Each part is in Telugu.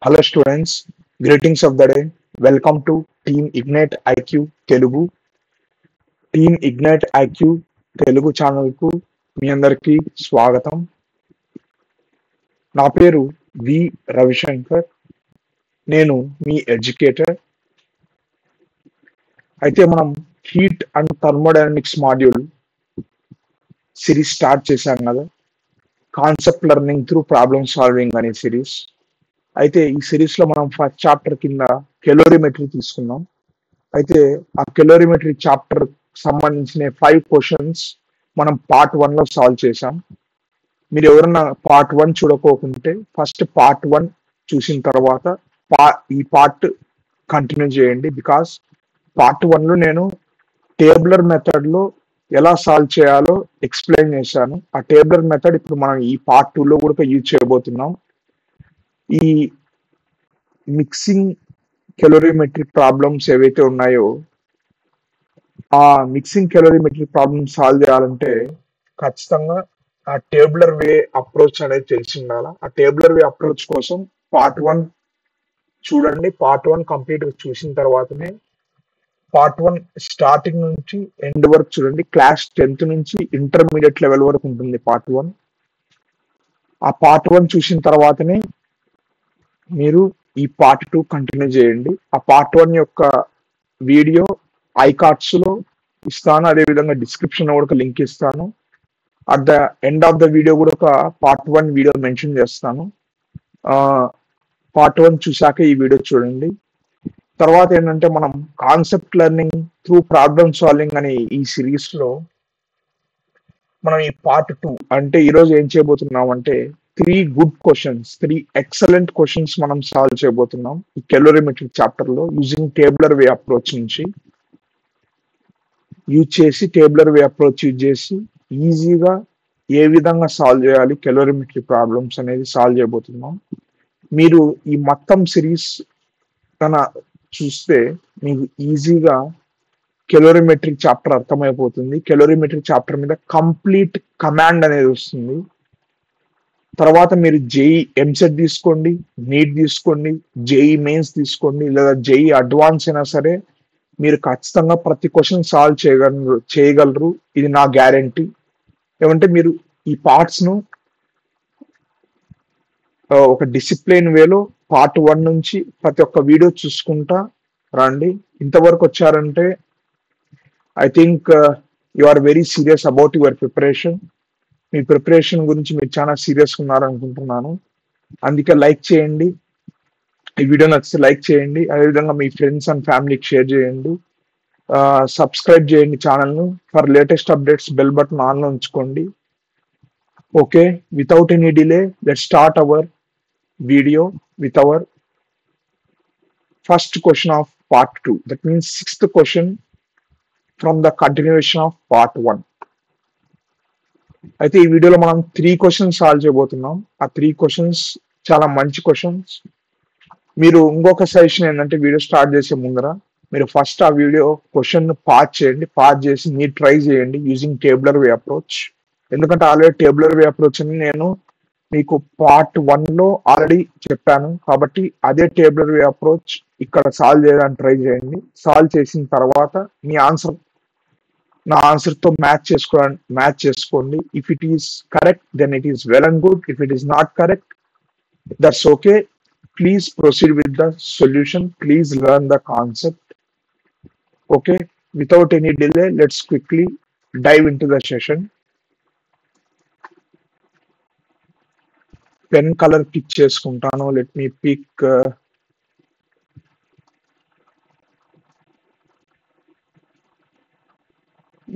Hello students, greetings of the day. Welcome to Team Ignite IQ Telugu. Team Ignite IQ Telugu channel కు మీ అందరికీ స్వాగతం. నా పేరు వి రవిశంకర్. నేను మీ ఎడ్యుకేటర్. అయితే మనం heat and thermodynamics module series start చేశాం కదా, concept learning through problem solving అనే సిరీస్. అయితే ఈ సిరీస్ లో మనం ఫస్ట్ చాప్టర్ కింద కెలోరీమెట్రీ తీసుకున్నాం. అయితే ఆ కెలోరీమెట్రీ చాప్టర్ సంబంధించిన 5 క్వశ్చన్స్ మనం పార్ట్ 1 లో సాల్వ్ చేసాం. మీరు ఎవరన్నా పార్ట్ 1 చూడకోకుంటే ఫస్ట్ పార్ట్ 1 చూసిన తర్వాత ఈ పార్ట్ కంటిన్యూ చేయండి. బికాస్ పార్ట్ 1 లో నేను టేబులర్ మెథడ్ లో ఎలా సాల్వ్ చేయాలో ఎక్స్ప్లెయిన్ చేశాను. ఆ టేబులర్ మెథడ్ ఇప్పుడు మనం ఈ పార్ట్ 2 లో కూడా యూజ్ చేయబోతున్నాం. ఈ మిక్సింగ్ కెలోరీమెట్రీ ప్రాబ్లమ్స్ ఏవైతే ఉన్నాయో ఆ మిక్సింగ్ కెలోరీమెట్రీ ప్రాబ్లమ్ సాల్వ్ చేయాలంటే ఖచ్చితంగా ఆ టేబులర్ వే అప్రోచ్ అనేది తెలిసి ఉండాలి. ఆ టేబులర్ వే అప్రోచ్ కోసం పార్ట్ 1 చూడండి. పార్ట్ 1 కంప్లీట్ గా చూసిన తర్వాతనే పార్ట్ 1 స్టార్టింగ్ నుంచి ఎండ్ వరకు చూడండి. క్లాస్ 10th నుంచి ఇంటర్మీడియట్ లెవెల్ వరకు ఉంటుంది పార్ట్ 1. ఆ పార్ట్ 1 చూసిన తర్వాతనే మీరు ఈ పార్ట్ 2 కంటిన్యూ చేయండి. ఆ పార్ట్ 1 యొక్క వీడియో ఐకార్డ్స్ లో ఇస్తాను, అదేవిధంగా డిస్క్రిప్షన్ లో కూడా లింక్ ఇస్తాను. At the end of the video కూడా ఒక పార్ట్ 1 వీడియో మెన్షన్ చేస్తాను. పార్ట్ 1 చూసాక ఈ వీడియో చూడండి. తర్వాత ఏంటంటే మనం concept learning through problem solving అనే ఈ సిరీస్ లో మనం ఈ పార్ట్ 2 అంటే ఈరోజు ఏం చేయబోతున్నాం అంటే 3 ఎక్సలెంట్ క్వశ్చన్స్ మనం సాల్వ్ చేయబోతున్నాం ఈ కెలోరీమెట్రీ చాప్టర్ లో యూజింగ్ టేబులర్ వే అప్రోచ్ నుంచి యూజ్ చేసి ఈజీగా ఏ విధంగా సాల్వ్ చేయాలి కెలోరీమెట్రీ ప్రాబ్లమ్స్ అనేది సాల్వ్ చేయబోతున్నాం. మీరు ఈ మొత్తం సిరీస్ కన చూస్తే మీకు ఈజీగా కెలోరీమెట్రీ చాప్టర్ అర్థమైపోతుంది. కెలోరీమెట్రీ చాప్టర్ మీద కంప్లీట్ కమాండ్ అనేది వస్తుంది. తర్వాత మీరు జేఈ ఎంసెట్ తీసుకోండి, నీట్ తీసుకోండి, జేఈ మెయిన్స్ తీసుకోండి, లేదా జేఈ అడ్వాన్స్ అయినా సరే మీరు ఖచ్చితంగా ప్రతి క్వశ్చన్ సాల్వ్ చేయగలరు. ఇది నా గ్యారంటీ. ఏమంటే మీరు ఈ పార్ట్స్ ను ఒక డిసిప్లిన్ వేలో పార్ట్ 1 నుంచి ప్రతి ఒక్క వీడియో చూసుకుంటా రండి. ఇంతవరకు వచ్చారంటే I think you are very serious about your preparation. మీ ప్రిపరేషన్ గురించి మీరు చాలా సీరియస్గా ఉన్నారనుకుంటున్నాను. అందుకే లైక్ చేయండి. ఈ వీడియో నచ్చితే లైక్ చేయండి. అదేవిధంగా మీ ఫ్రెండ్స్ అండ్ ఫ్యామిలీకి షేర్ చేయండి. సబ్స్క్రైబ్ చేయండి ఛానల్ను. For latest updates bell button ఆన్లో ఉంచుకోండి. Okay, without any delay let start our video with our first question of part 2. That means 6th question from the continuation of part 1. అయితే ఈ వీడియోలో మనం 3 క్వశ్చన్స్ సాల్వ్ చేయబోతున్నాం. ఆ 3 క్వశ్చన్స్ చాలా మంచి క్వశ్చన్స్. మీరు ఇంకొక సజెషన్ ఏంటంటే వీడియో స్టార్ట్ చేసే ముందర మీరు ఫస్ట్ ఆ వీడియో క్వశ్చన్ పాజ్ చేయండి. పాజ్ చేసి మీరు ట్రై చేయండి యూజింగ్ టేబులర్ వే అప్రోచ్. ఎందుకంటే ఆల్రెడీ టేబులర్ వే అప్రోచ్ అని నేను మీకు పార్ట్ 1 లో ఆల్రెడీ చెప్పాను. కాబట్టి అదే టేబులర్ వే అప్రోచ్ ఇక్కడ సాల్వ్ చేయడానికి ట్రై చేయండి. సాల్వ్ చేసిన తర్వాత మీ ఆన్సర్ నా ఆన్సర్ తో మ్యాచ్ చేసుకోండి. If it is correct then it is well and good. If it is not correct that's okay. Please proceed with the solution. Please learn the concept. Okay, without any delay, let's quickly dive into the session. Pen color pick cheskuntano. Let me pick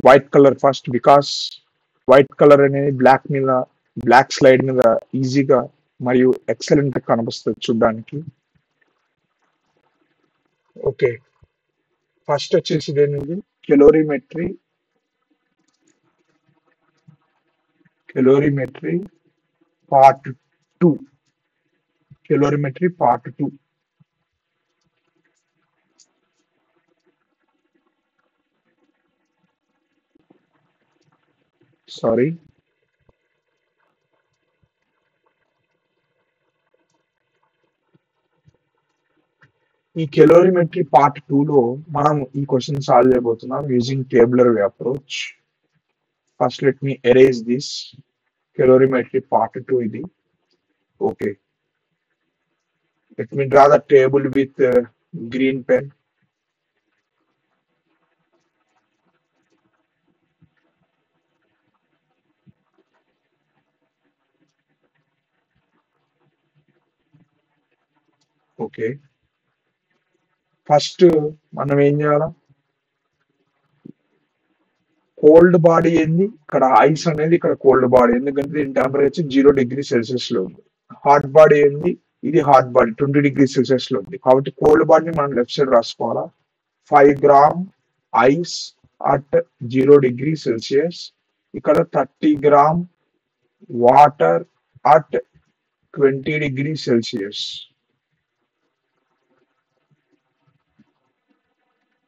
white color first, because white color అనేది బ్లాక్ స్లైడ్ మీద ఈజీగా మరియు ఎక్సలెంట్ కనిపిస్తుంది చూడడానికి. ఓకే, ఫస్ట్ వచ్చేసి అనేది కెలోరీమెట్రీ పార్ట్ 2. కెలోరీమెట్రీ పార్ట్ 2. సారీ, ఈ కెలోరీమెట్రీ పార్ట్ 2 లో మనం ఈ క్వశ్చన్ సాల్వ్ చేయబోతున్నాం using tabular way approach. First let me erase this calorimetry part 2 ఇది. Okay, let me draw the table with green pen. Okay, first మనం ఏం చేయాలి, కోల్డ్ బాడీ ఏంది, ఇక్కడ ఐస్ అనేది ఇక్కడ కోల్డ్ బాడీ, ఎందుకంటే దీని టెంపరేచర్ 0°C లో ఉంది. హాట్ బాడీ ఏంది, ఇది హాట్ బాడీ 20°C లో ఉంది. కాబట్టి కోల్డ్ బాడీని మనం లెఫ్ట్ సైడ్ రాసుకోవాలా. 5 గ్రామ్ ఐస్ అట్ 0°C, ఇక్కడ 30 గ్రామ్ వాటర్ అట్ 20°C.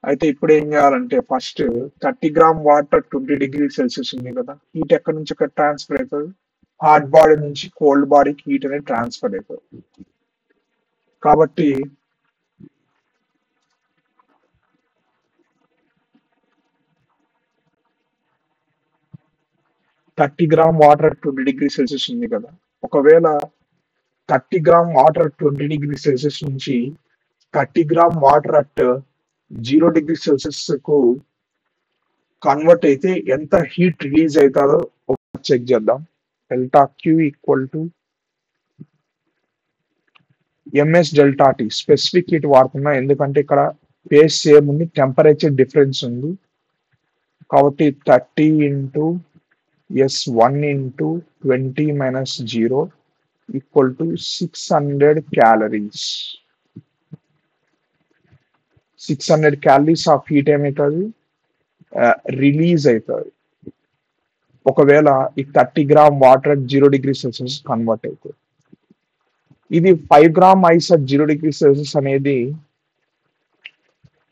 అయితే ఇప్పుడు ఏం చేయాలంటే ఫస్ట్ 30 గ్రామ్ వాటర్ 20°C ఉంది కదా, హీట్ ఎక్కడి నుంచి ఎక్కడ ట్రాన్స్ఫర్ అవుతుంది, హాట్ బాడీ నుంచి కోల్డ్ బాడీకి హీట్ అనేది ట్రాన్స్ఫర్ అవుతుంది. కాబట్టి థర్టీ గ్రామ్ వాటర్ 20°C ఉంది కదా, ఒకవేళ 30 గ్రామ్ వాటర్ 20°C నుంచి 30 గ్రామ్ వాటర్ అట్ 0°C కు కన్వర్ట్ అయితే ఎంత హీట్ రిలీజ్ అవుతుందో చెక్ చేద్దాం. Delta Q equal to MS delta T. Specific heat వాడుతున్నా ఎందుకంటే ఇక్కడ ఫేస్ సేమ్ ఉంది, టెంపరేచర్ డిఫరెన్స్ ఉంది. కాబట్టి 30 into S1 into 20 minus 0 equal to 600 calories. 600 calories of heat ఏమవుతుంది, రిలీజ్ అవుతుంది ఒకవేళ ఈ 30 గ్రామ్ వాటర్ 0°C కన్వర్ట్ అవుతుంది. ఇది 5 గ్రామ్ ఐస్ అట్ 0°C అనేది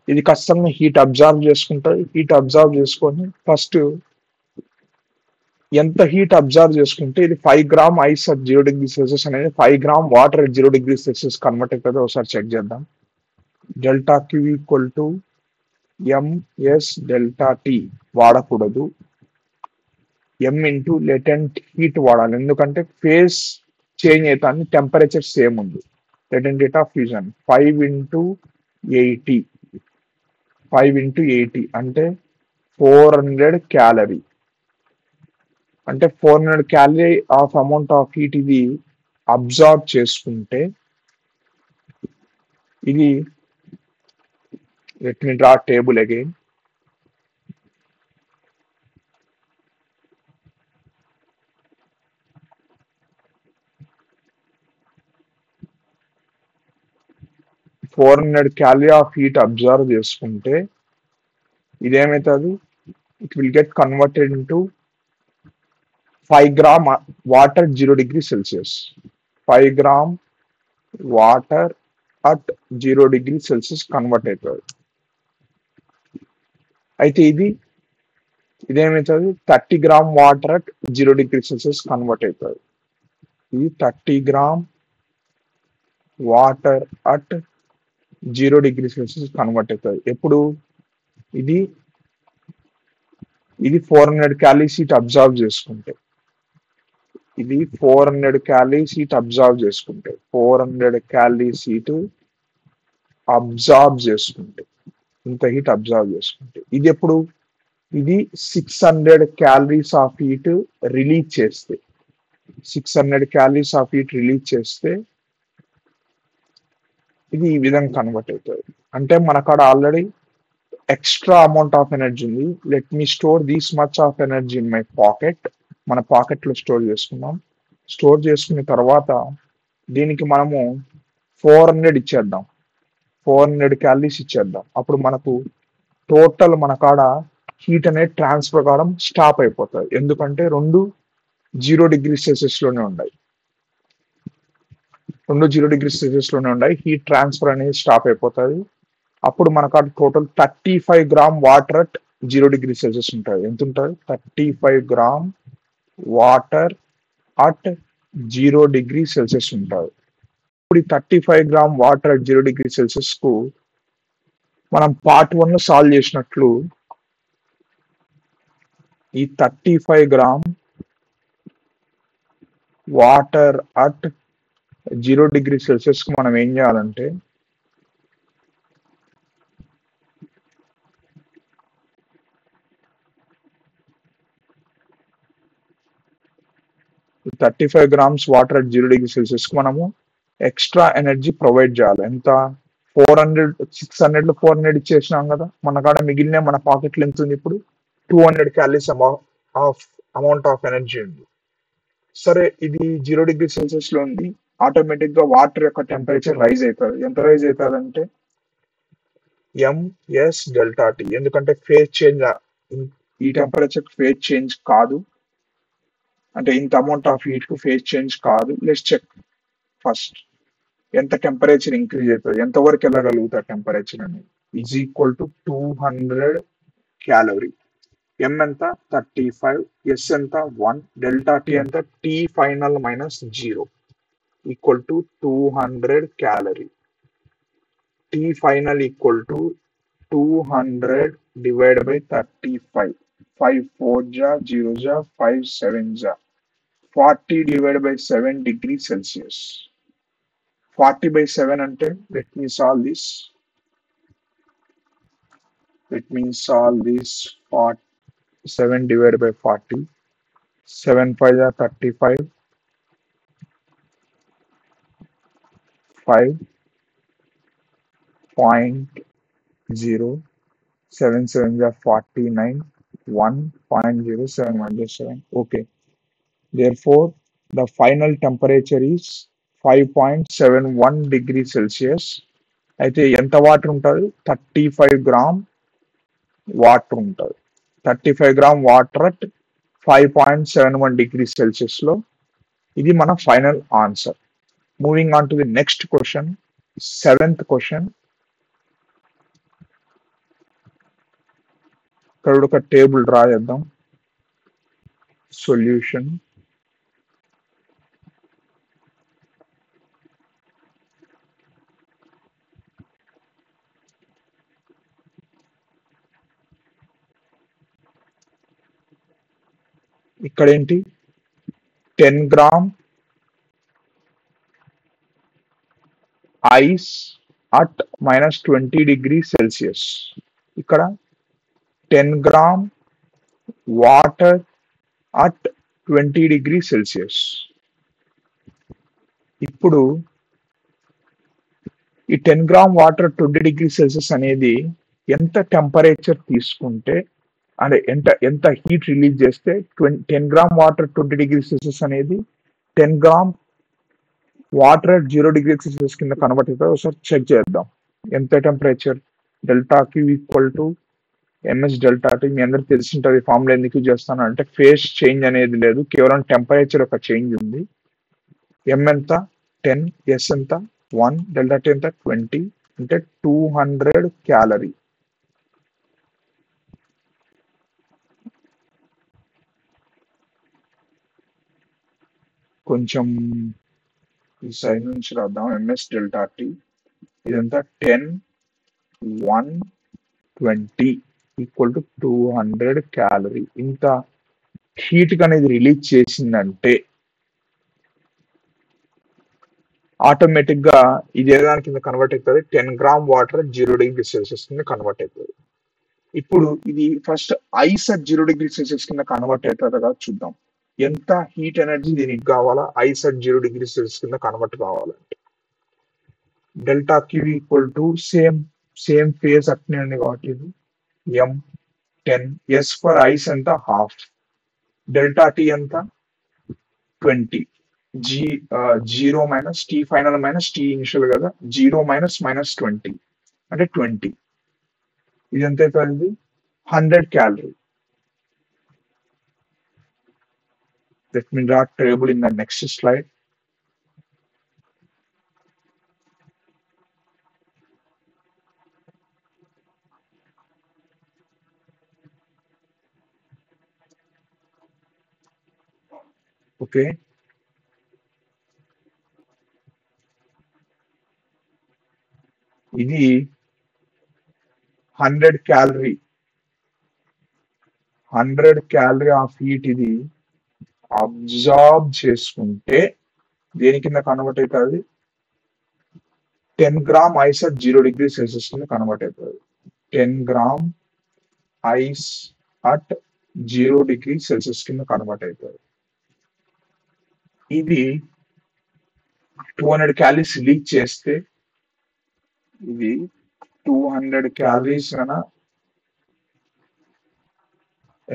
ఇది ఖచ్చితంగా హీట్ అబ్జర్వ్ చేసుకుంటుంది. హీట్ అబ్జర్వ్ చేసుకొని ఫస్ట్ ఎంత హీట్ అబ్జర్వ్ చేసుకుంటే ఇది 5 గ్రామ్ ఐస్ అట్ 0°C అనేది 5 gram water at 0°C convert అవుతుందో ఒకసారి చెక్ చేద్దాం. Delta Q equal to MS delta T వాడకూడదు, ఎం ఇంటూ లెటెంట్ హీట్ వాడాలి, ఎందుకంటే ఫేస్ చేంజ్ అవుతుంది, టెంపరేచర్ సేమ్ ఉంది. Latent heat of fusion 5 into 80, 5 into 80 అంటే 400 క్యాలరీ, అంటే 400 calorie of amount of heat ఇది అబ్జార్బ్ చేసుకుంటే ఇది, let me draw table again. Four 400 calorie of heat observe చేసుకుంటే ఇదేమవుతుంది, it will get converted into 5 gram water 0°C. 5 gram water at 0°C convert అవుతుంది. అయితే ఇదేమవుతుంది 30 gram water at 0°C convert అవుతుంది. ఇది 30 gram water at 0°C convert అవుతుంది. ఎప్పుడు ఇది 400 క్యాలరీస్ హీట్ అబ్జర్వ్ చేసుకుంటే, ఇది 400 క్యాలరీస్ హీట్ అబ్జర్వ్ చేసుకుంటే 400 క్యాలరీస్ హీట్ అబ్జర్వ్ చేసుకుంటే ఇంత హీట్ అబ్జర్వ్ చేసుకుంటే ఇది ఎప్పుడు, ఇది 600 క్యాలరీస్ ఆఫ్ హీట్ రిలీజ్ చేస్తే, 600 క్యాలరీస్ ఆఫ్ హీట్ రిలీజ్ చేస్తే ఇది ఈ విధంగా కన్వర్ట్ అవుతుంది. అంటే మనకాడ already extra amount of energy ఉంది. Let me store this much of energy in my pocket. మన పాకెట్ లో స్టోర్ చేసుకున్నాం. స్టోర్ చేసుకున్న తర్వాత దీనికి మనము 400 ఇచ్చేద్దాం, 400 క్యాలరీస్ ఇచ్చేద్దాం. అప్పుడు మనకు టోటల్ మన కాడ హీట్ అనేది ట్రాన్స్ఫర్ కావడం స్టాప్ అయిపోతుంది, ఎందుకంటే రెండు 0°C లోనే ఉన్నాయి, రెండు 0°C లోనే ఉన్నాయి, హీట్ ట్రాన్స్ఫర్ అనేది స్టాప్ అయిపోతుంది. అప్పుడు మనకు total 35 gram water at 0°C ఉంటుంది. ఎంత ఉంటుంది, 35 గ్రామ్ వాటర్ అట్ 0°C ఉంటుంది. ఇప్పుడు ఈ 35 gram water at 0 degree Celsius కు మనం పార్ట్ 1 లో సాల్వ్ చేసినట్లు ఈ 35 gram water at 0 degree Celsius కు మనం ఏం చేయాలంటే 35 grams water at 0 degree Celsius కు మనము ఎక్స్ట్రా ఎనర్జీ ప్రొవైడ్ చేయాలి. ఎంత 400 600 400 ఇచ్చేసినాం కదా, మన కాడ మిగిలిన మన పాకెట్లో ఎంత ఉంది ఇప్పుడు 200 క్యాలరీస్ అమౌంట్ ఆఫ్ ఎనర్జీ ఉంది. సరే ఇది 0 డిగ్రీ సెల్సియస్ లో ఉంది, ఆటోమేటిక్ గా వాటర్ యొక్క టెంపరేచర్ రైజ్ అవుతుంది. ఎంత రైజ్ అవుతుంది అంటే ఎంఎస్ డెల్టా టీ, ఎందుకంటే ఫేజ్ చేంజ్ ఈ టెంపరేచర్ ఫేజ్ చేంజ్ కాదు, అంటే ఇంత అమౌంట్ ఆఫ్ హీట్ కు ఫేజ్ చేంజ్ కాదు. లెట్స్ చెక్ ఫస్ట్ ఎంత టెంపరేచర్ ఇంక్రీజ్ అవుతుంది, ఎంత వరకు వెళ్ళగలుగుతారు టెంపరేచర్ అనేది. Is equal to 200 calorie. M ఎంత 35, ఎస్ ఎంత 1, డెల్టా టీ ఎంత T final minus 0 equal to 200 calorie. T final equal to 200 divide by 35. 5 4 జా 0 జా 5 7 జా 40 divided by 7 degrees Celsius. 40 by 7 అంటే let me solve this. 7 divided by 40. 7 5 are 35. 5.0. 7 7 are 49. 1.071. Okay. Therefore, the final temperature is 5.71 degrees Celsius. అయితే ఎంత వాటర్ ఉంటుంది 35 గ్రామ్ వాటర్ ఉంటుంది. 35 gram water at 5.71 degrees Celsius లో. ఇది మన final answer. Moving on to the next question, 7th question. ఇక్కడ ఒక టేబుల్ డ్రా చేద్దాం. సొల్యూషన్ ఇక్కడ ఏంటి 10 gram ice at -20 degree Celsius. ఇక్కడ 10 gram water at 20 degree Celsius. ఇప్పుడు ఈ 10 గ్రామ్ వాటర్ 20 డిగ్రీ సెల్సియస్ అనేది ఎంత టెంపరేచర్ తీసుకుంటే, అంటే ఎంత హీట్ రిలీజ్ చేస్తే 10 గ్రామ్ వాటర్ 20 డిగ్రీ సెల్సియస్ అనేది 10 గ్రామ్ వాటర్ 0 డిగ్రీ సెల్సియస్ కింద కన్వర్ట్ అవుతుంది. ఒకసారి చెక్ చేద్దాం. ఎంత temperature delta Q equal to MS delta T. మీ అందరికి తెలిసి ఉంటుంది ఫార్ములా. ఎందుకు యూజ్ చేస్తాను అంటే ఫేజ్ చేంజ్ అనేది లేదు, కేవలం టెంపరేచర్ ఒక చేంజ్ ఉంది. ఎం ఎంత 10, ఎస్ ఎంత 1, డెల్టా టీ ఎంత 20, అంటే 200 క్యాలరీ. కొంచెం ఈ సైడ్ నుంచి రాద్దాం. ఎంఎస్ డెల్టా టీ ఇదంతా 10, 1, 20 ఈక్వల్ టు 200 క్యాలరీ. ఇంత హీట్ అనేది రిలీజ్ చేసిందంటే ఆటోమేటిక్ గా ఇది ఏదాని కింద కన్వర్ట్ అవుతుంది 10 గ్రామ్ వాటర్ 0 డిగ్రీ సెల్సియస్ కింద కన్వర్ట్ అవుతుంది. ఇప్పుడు ఇది first ice at 0 degree Celsius కింద కన్వర్ట్ అవుతుంది కదా, చూద్దాం. ఎంత హీట్ ఎనర్జీ దీనికి కావాలా ఐస్ అట్ 0 డిగ్రీ సెల్సియస్ కింద కన్వర్ట్ కావాలంటే delta Q equal to same phase అట్నే ఉంది కాబట్టి ఇది ఎం 10, ఎస్ ఫర్ ఐస్ ఎంత హాఫ్, డెల్టా టీ ఎంత 20, zero minus T final minus T initial కదా, 0 మైనస్ -20 అంటే 20. ఇది ఎంత అవుతుంది 100 calorie. Let me draw table in the next slide. Okay. ఇది 100 క్యాలరీ ఆఫ్ హీట్ ఇది అబ్జార్బ్ చేసుకుంటే దేని కింద కన్వర్ట్ అవుతుంది? 10 gram ice at 0 degree Celsius కింద కన్వర్ట్ అవుతుంది. 10 gram ice at 0 degree Celsius కింద కన్వర్ట్ అవుతుంది. ఇది 200 క్యాలరీస్ లీక్ చేస్తే ఇది 200 క్యాలరీస్ కన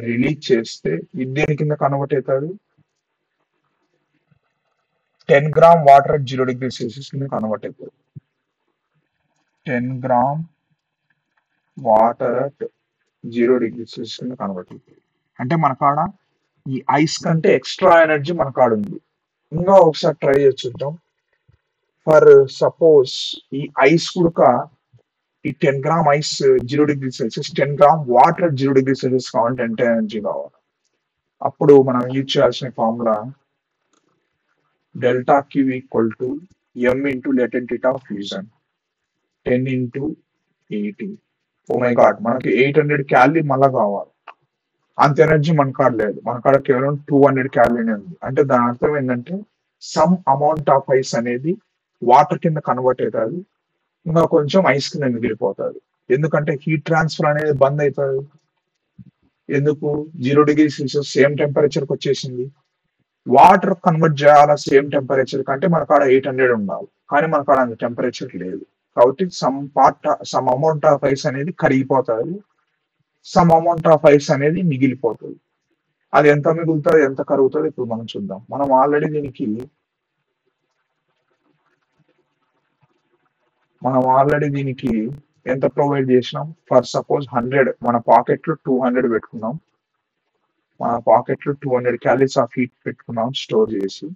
రిలీజ్ చేస్తే ఇది దేని కింద కన్వర్ట్ అవుతుంది? 10 gram water at 0 degree Celsius కింద కన్వర్ట్ అవుతుంది. 10 gram water at 0 degree Celsius కింద కన్వర్ట్ అవుతుంది. అంటే మన కాడ ఈ ఐస్ కంటే ఎక్స్ట్రా ఎనర్జీ మన కాడ ఉంది. ఇంకా ఒకసారి ట్రై చేసి చూద్దాం. ఫర్ సపోజ్ ఈ ఐస్ కుడక ఈ 10 gram ice 0 degree Celsius 10 gram water 0 degree Celsius కావాలంటే ఎంత ఎనర్జీ కావాలి? అప్పుడు మనం యూజ్ చేయాల్సిన formula delta Q equal to M into latent heat of fusion 10 into 80. Oh my God, మనకి 800 క్యాలరీ మళ్ళా కావాలి. అంత ఎనర్జీ మన కాడ లేదు, మన కాడ కేవలం 200 క్యాలరీనే ఉంది. అంటే దాని అర్థం ఏంటంటే సమ్ అమౌంట్ ఆఫ్ ఐస్ అనేది వాటర్ కింద కన్వర్ట్ అవుతుంది, ఇంకా కొంచెం ఐస్ కింద మిగిలిపోతుంది. ఎందుకంటే హీట్ ట్రాన్స్ఫర్ అనేది బంద్ అవుతుంది. ఎందుకు? 0 డిగ్రీ సెల్సియస్ సేమ్ టెంపరేచర్కి వచ్చేసింది. వాటర్ కన్వర్ట్ చేయాలా సేమ్ టెంపరేచర్ కంటే మన కాడ 800 ఉండాలి, కానీ మన కాడ అంత టెంపరేచర్ లేదు. కాబట్టి సమ్ అమౌంట్ ఆఫ్ ఐస్ అనేది కరిగిపోతుంది, సమ్ అమౌంట్ ఆఫ్ ఐస్ అనేది మిగిలిపోతుంది. అది ఎంత మిగులుతుంది, ఎంత కరుగుతుంది ఇప్పుడు మనం చూద్దాం. మనం ఆల్రెడీ దీనికి ఎంత ప్రొవైడ్ చేసినాం? ఫర్ సపోజ్ 100, మన పాకెట్ లో 200 పెట్టుకున్నాం. మన పాకెట్ లో 200 క్యాలరీస్ ఆఫ్ హీట్ పెట్టుకున్నాం స్టోర్ చేసి.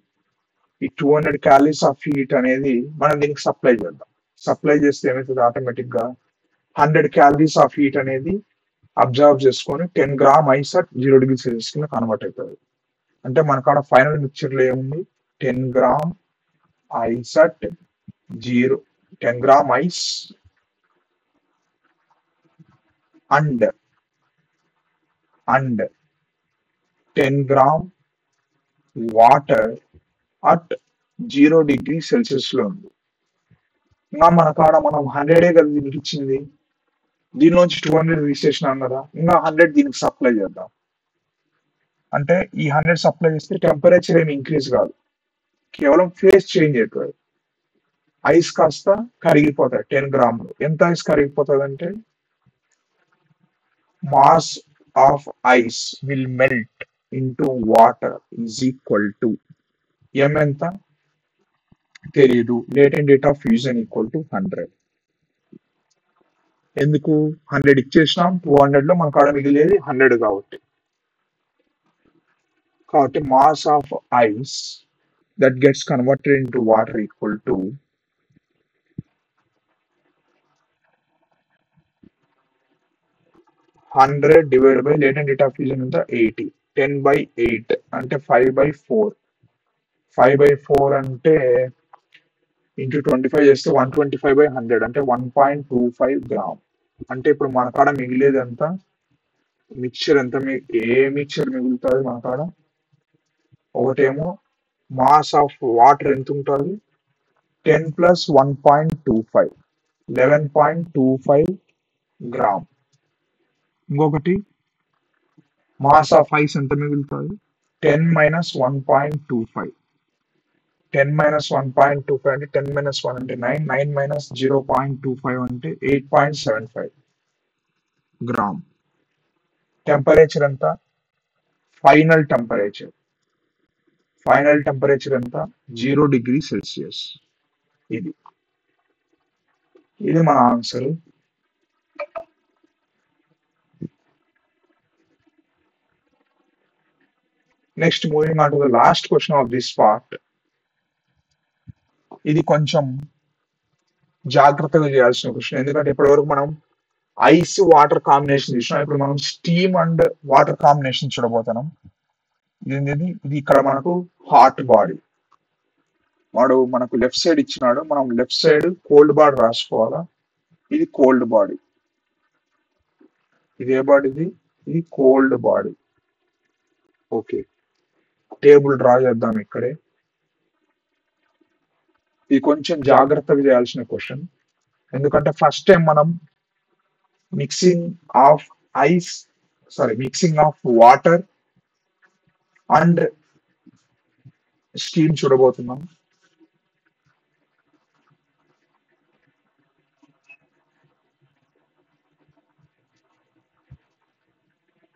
ఈ 200 క్యాలరీస్ ఆఫ్ హీట్ అనేది మనం దీనికి సప్లై చేద్దాం. సప్లై చేస్తే ఏమవుతుంది? ఆటోమేటిక్ గా 100 క్యాలరీస్ ఆఫ్ హీట్ అనేది అబ్జర్వ్ చేసుకొని 10 gram ice at 0 degree Celsius కింద కన్వర్ట్ అవుతుంది. అంటే మన కాడ ఫైనల్ మిక్చర్ లో ఏముంది? 10 gram ice at 10 gram ice and 10 gram water at 0 degree Celsius లో ఉంది. ఇంకా మన కాడ మనం 100 కదా దీనికి ఇచ్చింది, దీనిలోంచి 200 తీసేసినాం కదా, ఇంకా 100 దీనికి సప్లై చేద్దాం. అంటే ఈ 100 సప్లై చేస్తే టెంపరేచర్ ఏమి ఇంక్రీజ్ కాదు, కేవలం ఫేజ్ చేంజ్ అవుతుంది. ఐస్ కాస్త కరిగిపోతాయి. 10 గ్రాములు ఎంత ఐస్ కరిగిపోతుంది అంటే mass of ice will melt into water is equal to M ఎంత తెలియదు, latent heat of fusion equal to 100. ఎందుకు? 100 ఇచ్చేసినాం, 200 లో మన కాడ మిగిలేది 100 కాబట్టి mass of ice that gets converted into water equal to 100 divided by latent heat of fusion into 80. 10/8 అంటే 5/4. 5/4 అంటే ఇంటూ 25 చేస్తే 125/100 అంటే 1.25 గ్రామ్. అంటే ఇప్పుడు మన కాడ మిగిలేది ఎంత? మిక్చర్ ఎంత? ఏ మిక్చర్ మిగులుతుంది మన కాడ? ఒకటేమో మాస్ ఆఫ్ వాటర్ ఎంత ఉంటుంది? 10 ప్లస్ 1.25 11.25 గ్రామ్. ఇంకొకటి మాస్ ఆఫ్ ఐస్ ఎంత మిగులుతుంది? 10 మైనస్ 1.25. 10 మైనస్ 1.25 అంటే 10 మైనస్ 1 అంటే 9. 9 మైనస్ 0.25 అంటే 8.75 గ్రామ్. టెంపరేచర్ ఎంత? ఫైనల్ టెంపరేచర్ ఎంత? 0 డిగ్రీ సెల్సియస్. ఇది మన answer. Next moving on to the last question of this part. ఇది కొంచెం జాగ్రత్తగా చేయాల్సిన క్వశ్చన్, ఎందుకంటే ఇప్పటివరకు మనం ఐస్ వాటర్ కాంబినేషన్ చూసినాం. ఇప్పుడు మనం స్టీమ్ అండ్ వాటర్ కాంబినేషన్ చూడబోతున్నాం. ఇది ఇక్కడ మనకు హాట్ బాడీ, వాడు మనకు లెఫ్ట్ సైడ్ ఇచ్చినాడు, మనం లెఫ్ట్ సైడ్ కోల్డ్ బాడీ రాసుకోవాలా. ఇది కోల్డ్ బాడీ. ఇది ఏ బాడీ? ఇది cold body. Okay, table draw చేద్దాం ఇక్కడే. ఇది కొంచెం జాగ్రత్తగా చేయాల్సిన క్వశ్చన్, ఎందుకంటే ఫస్ట్ టైం మనం mixing of ice mixing of water and steam చూడబోతున్నాం.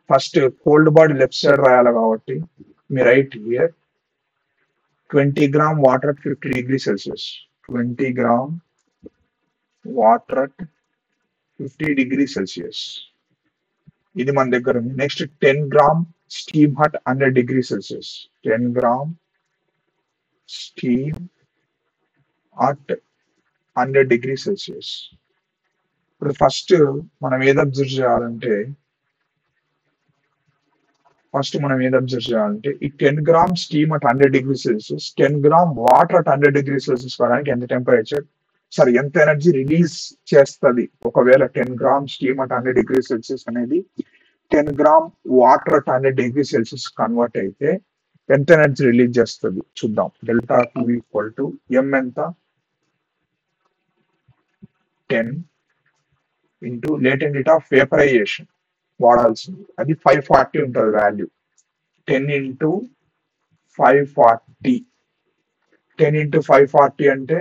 First cold body left side రాయాలి కాబట్టి మీ write here 20 gram water at 50 degrees Celsius. 20 gram water at 50 degrees Celsius. ఇది మన దగ్గర ఉంది. Next 10 gram steam at 100 degrees Celsius. 10 gram steam at 100 degrees Celsius. ఇప్పుడు ఫస్ట్ మనం ఏది అబ్జర్వ్ చేయాలంటే ఈ 10 gram steam at 100 degrees Celsius, 10 gram water at 100 degrees Celsius కావడానికి ఎంత ఎనర్జీ రిలీజ్ చేస్తుంది? ఒకవేళ 10 gram steam at 100 degrees Celsius అనేది 10 gram water at 100 degrees Celsius convert అయితే ఎంత ఎనర్జీ రిలీజ్ చేస్తుంది చూద్దాం. Delta Q equal to M ఎంత? 10 into latent heat of vaporization వాడాల్సింది, అది 540 ఉంటుంది వాల్యూ. 10 ఇంటూ 540, 10 ఇంటూ 540 అంటే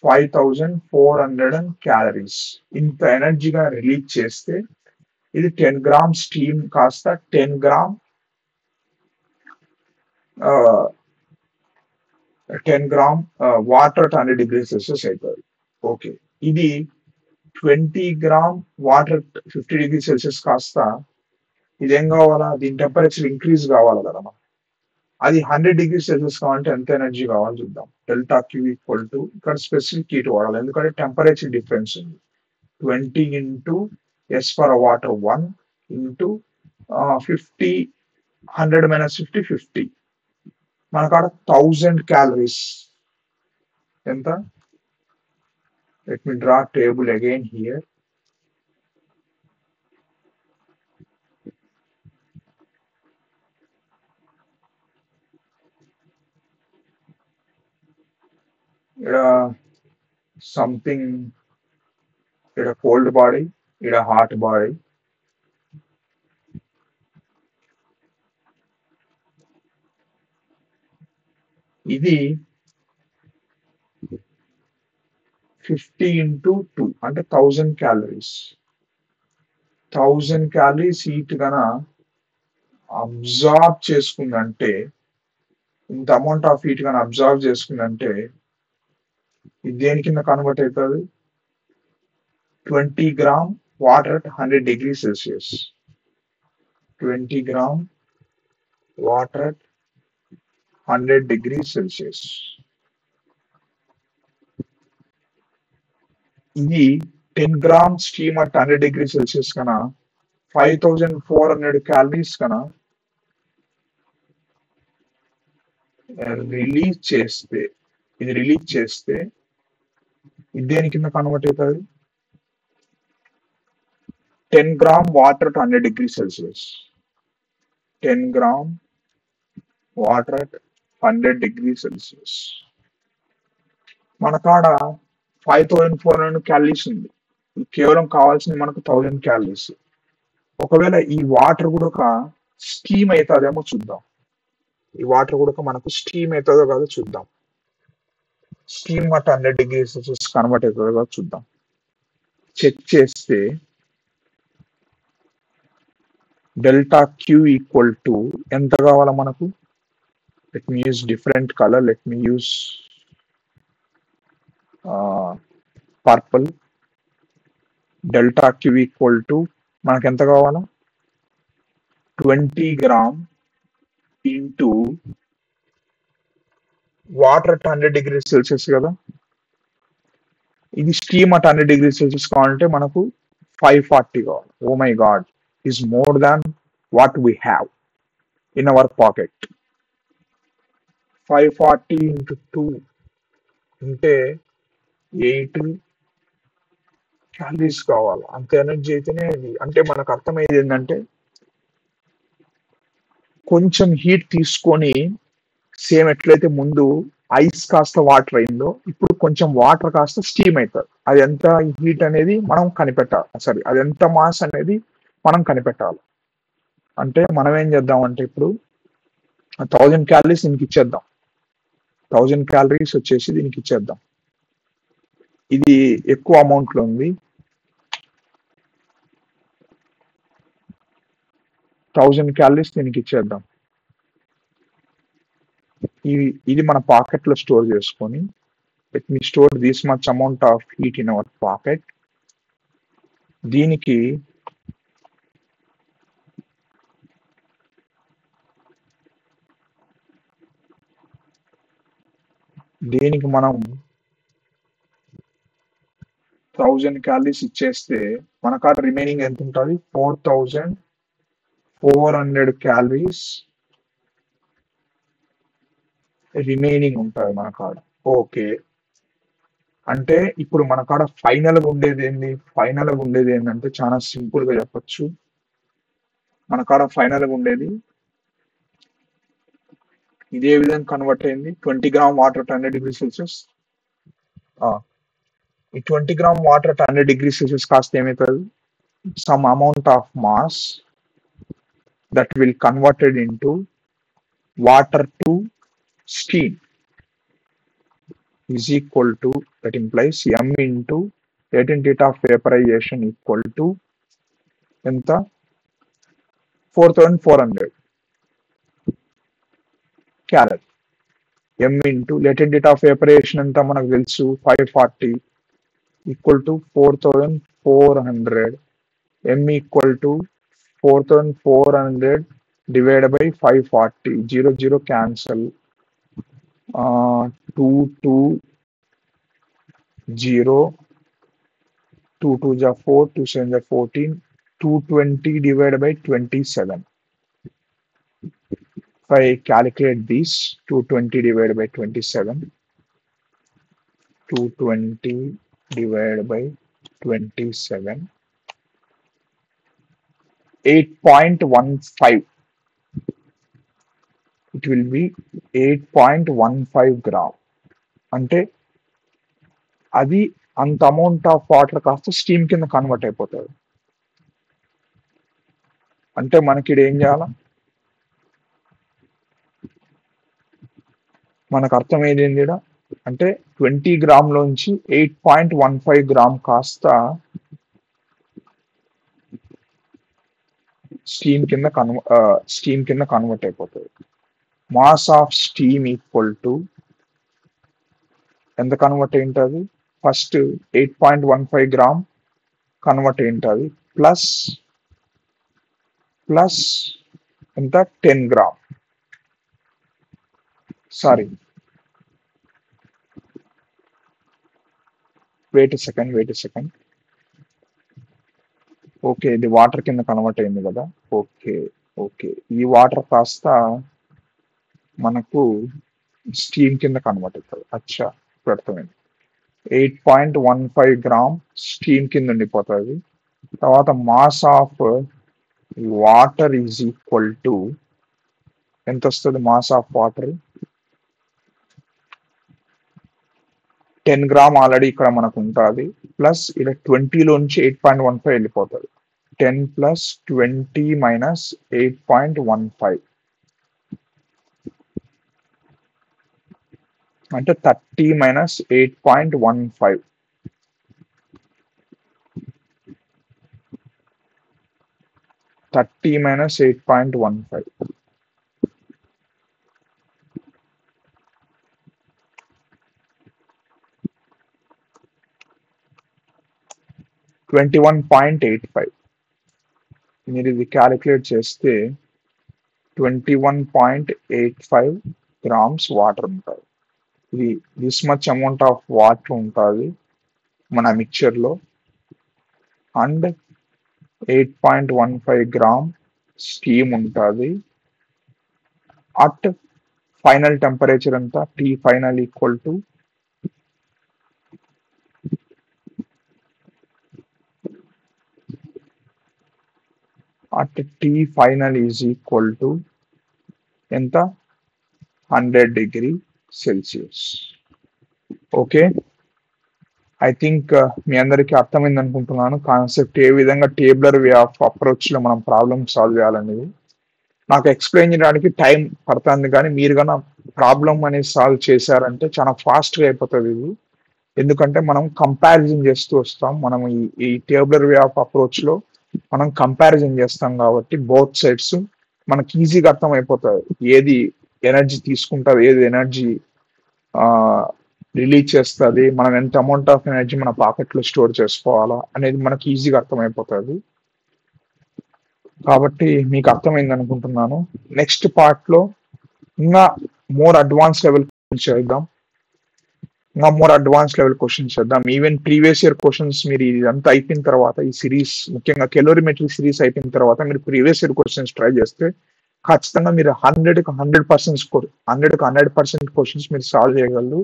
5400 క్యాలరీస్. ఇంత ఎనర్జీగా రిలీజ్ చేస్తే ఇది 10 గ్రామ్ స్టీమ్ కాస్త 10 gram 10 gram water at 100 degrees Celsius అవుతుంది. ఓకే, ఇది 20 gram water at 50 degrees Celsius కాస్త ఇదేం కావాలా? దీని టెంపరేచర్ ఇంక్రీజ్ కావాలి కదా మనం. అది 100 degrees Celsius కావాలంటే ఎంత ఎనర్జీ కావాలి చూద్దాం. డెల్టా Q ఈక్వల్ టు, ఇక్కడ స్పెసిఫిక్ హీట్ వాడాలి ఎందుకంటే టెంపరేచర్ డిఫరెన్స్ ఉంది. 20 into S for water 1 into 50, 100 minus 50, 50. మనకాడ 1000 క్యాలరీస్. ఎంత? Let me draw table again here. ఇక్కడ సంథింగ్, ఇక్కడ కోల్డ్ బాడీ, ఇక్కడ హాట్ బాడీ. ఇది 50 ఇంటూ 2 అంటే 1000 క్యాలరీస్. 1000 క్యాలరీస్ హీట్ గన అబ్జార్బ్ చేసుకుందంటే, ఇంత అమౌంట్ ఆఫ్ హీట్ గన అబ్జార్బ్ చేసుకుందంటే ఇది దేని కింద కన్వర్ట్ అవుతుంది? 20 gram water at 100 degrees Celsius. 20 gram water at 100 degrees Celsius. ఇది 10 gram steam at 100 degrees Celsius కన్నా 5400 క్యాలరీస్ కన్నా రిలీజ్ చేస్తే, ఇది దేని కింద కన్వర్ట్ అవుతుంది? 10 gram water at 100 degrees Celsius. 10 gram water at 100 degrees Celsius. మన కాడ 5400 క్యాలరీస్ ఉంది, కేవలం కావాల్సింది మనకు 1000 క్యాలరీస్. ఒకవేళ ఈ వాటర్ కూడా ఒక స్టీమ్ అవుతుందేమో చూద్దాం. ఈ వాటర్ కూడా మనకు స్టీమ్ అవుతుందో కాదో చూద్దాం. Steam at 100 degrees Celsius convert అవుతుందో కాదో చూద్దాం. చెక్ చేస్తే డెల్టా Q ఈక్వల్ టు ఎంత కావాలా మనకు? Let me use different colour. Let me use purple. Delta Q equal to మనకు ఎంత కావాలా? 20 gram into water at 100 degrees Celsius కదా. ఇది స్టీమ్ at 100 degrees Celsius కావాలంటే మనకు 540 కావాలి. Oh my God, is more than what we have in our pocket. 540 into 2 అంటే 8 క్యాలరీస్ కావాలి, అంత ఎనర్జీ అయితేనే అది. అంటే మనకు అర్థమయ్యేది ఏంటంటే కొంచెం హీట్ తీసుకొని సేమ్ ఎట్లయితే ముందు ఐస్ కాస్త వాటర్ అయిందో ఇప్పుడు కొంచెం వాటర్ కాస్త స్టీమ్ అవుతుంది. అది ఎంత హీట్ అనేది మనం కనిపెట్టాలి, సారీ అది ఎంత మాస్ అనేది మనం కనిపెట్టాలి. అంటే మనం ఏం చేద్దామంటే ఇప్పుడు 1000 క్యాలరీస్ దీనికి ఇచ్చేద్దాం, 1000 క్యాలరీస్ వచ్చేసి దీనికి ఇచ్చేద్దాం. ఇది ఎక్కువ అమౌంట్ లో ఉంది, 1000 క్యాలరీస్ దీనికి ఇచ్చేద్దాం. ఇది మన పాకెట్ లో స్టోర్ చేసుకొని, let me store this much amount of heat in our pocket. దీనికి మనం 1000 క్యాలరీస్ ఇచ్చేస్తే మన కాడ రిమైనింగ్ ఎంత ఉంటుంది? 4400 క్యాలరీస్ రిమైనింగ్ ఉంటుంది మన కాడ. ఓకే, అంటే ఇప్పుడు మన కాడ ఫైనల్ గా ఉండేది ఏంది? ఫైనల్ గా ఉండేది ఏంటంటే చాలా సింపుల్ గా చెప్పొచ్చు. మన కాడ ఫైనల్ గా ఉండేది ఇదే విధంగా కన్వర్ట్ అయింది. 20 గ్రామ్ వాటర్ 100 డిగ్రీ సెల్సియస్. ఈ 20 గ్రామ్ వాటర్ 100 డిగ్రీ సెల్సియస్ కాస్త ఏమవుతుంది? Some amount of mass that will converted into water to steam is equal to, that implies m into latent heat of vaporization equal to ఎంత? 4400 calorie. m into latent heat of vaporization ఎంత మనకు తెలుసు? 540 equal to 4400. m equal to 4400 divided by 540. 0 0 cancel. 2 2 0, 2 2 ja 4, 2 7 ja 14, 220 divided by 27. If I calculate this, 220 divided by 27, 220 divided by 27, 8.15. It will be 8.15 gram. అంటే అది అంత అమౌంట్ ఆఫ్ వాటర్ కాస్త స్టీమ్ కింద కన్వర్ట్ అయిపోతుంది. అంటే మనకి ఇది ఏం చేయాలా? మనకు అర్థమయ్యేది ఏంది? అంటే 20 గ్రామ్ లోంచి 8.15 గ్రామ్ కాస్త స్టీమ్ కింద కన్వర్ట్ అయిపోతుంది. Mass of steam equal to ఎంత కన్వర్ట్ అయింటుంది? ఫస్ట్ 8.15 గ్రామ్ కన్వర్ట్ అయింటుంది ప్లస్ ఎంత? 10 gram. Sorry, wait second. Okay, ఇది వాటర్ కింద కన్వర్ట్ అయింది కదా. ఓకే, ఈ వాటర్ కాస్త మనకు స్టీమ్ కింద కన్వర్ట్ అవుతుంది. అచ్చా, అర్థమైంది. 8.15 గ్రామ్ స్టీమ్ కింద ఉండిపోతుంది. తర్వాత mass of water is equal to ఎంత వస్తుంది? Mass of water 10 gram already ఇక్కడ మనకు ఉంటుంది, ప్లస్ ఇలా 20 లోంచి 8.15 వెళ్ళిపోతుంది. 10 ప్లస్ 20 మైనస్ 8.15 అంటే 30 మైనస్ 8.15. 30 మైనస్ 8.15 21.85. మీరు ఇది క్యాలిక్యులేట్ చేస్తే 21.85 గ్రామ్స్ వాటర్ ఉంటుంది. ఇది this much amount of water ఉంటుంది మన మిక్చర్లో, అండ్ 8.15 గ్రామ్ స్టీమ్ ఉంటుంది. అట్ ఫైనల్ టెంపరేచర్ ఎంత? T final equal to at T final is equal to ఎంత 100°C. ఓకే, ఐ థింక్ మీ అందరికీ అర్థమైంది అనుకుంటున్నాను కాన్సెప్ట్ ఏ విధంగా టేబులర్ వే ఆఫ్ అప్రోచ్ లో మనం ప్రాబ్లమ్ సాల్వ్ చేయాలనేది. నాకు ఎక్స్ప్లెయిన్ చేయడానికి టైం పడుతుంది, కానీ మీరు కన్నా ప్రాబ్లం అనేది సాల్వ్ చేశారంటే చాలా ఫాస్ట్గా అయిపోతుంది ఇది. ఎందుకంటే మనం కంపారిజన్ చేస్తూ వస్తాం, మనం ఈ టేబులర్ వే ఆఫ్ అప్రోచ్ లో మనం కంపారిజన్ చేస్తాం కాబట్టి బోత్ సైడ్స్ మనకి ఈజీగా అర్థం అయిపోతుంది. ఏది ఎనర్జీ తీసుకుంటుంది, ఏది ఎనర్జీ రిలీజ్ చేస్తుంది, మనం ఎంత అమౌంట్ ఆఫ్ ఎనర్జీ మన పాకెట్లో స్టోర్ చేసుకోవాలా అనేది మనకి ఈజీగా అర్థమైపోతుంది. కాబట్టి మీకు అర్థమైంది అనుకుంటున్నాను. నెక్స్ట్ పార్ట్ లో ఇంకా మోర్ అడ్వాన్స్ లెవెల్ క్వశ్చన్స్ చేద్దాం. ఈవెన్ ప్రీవియస్ ఇయర్ క్వశ్చన్స్ మీరు ఇదంతా అయిపోయిన తర్వాత, ఈ సిరీస్ ముఖ్యంగా కెలోరిమెట్రీ సిరీస్ అయిపోయిన తర్వాత మీరు ప్రీవియస్ ఇయర్ క్వశ్చన్స్ ట్రై చేస్తే ఖచ్చితంగా మీరు 100% క్వశ్చన్స్ మీరు సాల్వ్ చేయగలరు.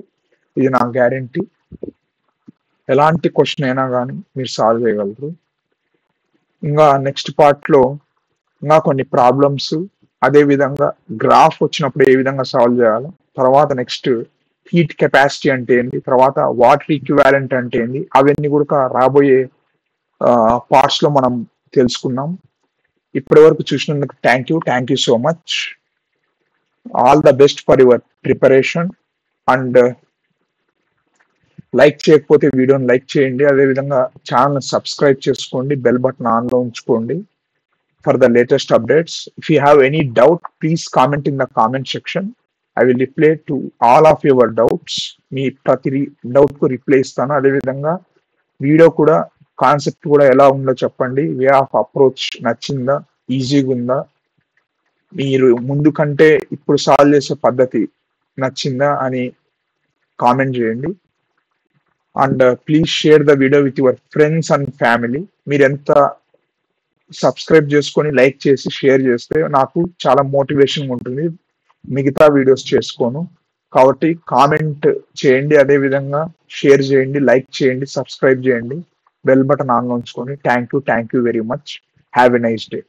ఇది నా గ్యారంటీ. ఎలాంటి క్వశ్చన్ అయినా కానీ మీరు సాల్వ్ చేయగలరు. ఇంకా నెక్స్ట్ పార్ట్ లో ఇంకా కొన్ని ప్రాబ్లమ్స్, అదే విధంగా గ్రాఫ్ వచ్చినప్పుడు ఏ విధంగా సాల్వ్ చేయాలి, తర్వాత నెక్స్ట్ హీట్ కెపాసిటీ అంటే ఏంటి, తర్వాత వాటర్ ఈక్వివాలెంట్ అంటే ఏంటి, అవన్నీ కూడా రాబోయే పార్ట్స్ లో మనం తెలుసుకున్నాం. ఇప్పటి వరకు చూసినందుకు thank you so much. All the best for your preparation. And like చేయకపోతే వీడియోని లైక్ చేయండి, అదేవిధంగా ఛానల్ సబ్స్క్రైబ్ చేసుకోండి, బెల్ బటన్ ఆన్లో ఉంచుకోండి for the latest updates. If you have any doubt, please comment in the comment section. I will reply to all of your doubts. మీ ప్రతి డౌట్ కు రిప్లై ఇస్తాను. అదేవిధంగా వీడియో కూడా కాన్సెప్ట్ కూడా ఎలా ఉందో చెప్పండి. వే ఆఫ్ అప్రోచ్ నచ్చిందా, ఈజీగా ఉందా, మీరు ముందు కంటే ఇప్పుడు సాల్వ్ చేసే పద్ధతి నచ్చిందా అని కామెంట్ చేయండి. And please share the video with your friends and family. మీరు ఎంత సబ్స్క్రైబ్ చేసుకొని లైక్ చేసి షేర్ చేస్తే నాకు చాలా మోటివేషన్ ఉంటుంది మిగతా వీడియోస్ చేసుకోను. కాబట్టి కామెంట్ చేయండి, అదేవిధంగా షేర్ చేయండి, లైక్ చేయండి, సబ్స్క్రైబ్ చేయండి, బెల్ బటన్ ఆన్లో ఉంచుకొని. Thank you very much. Have a nice day.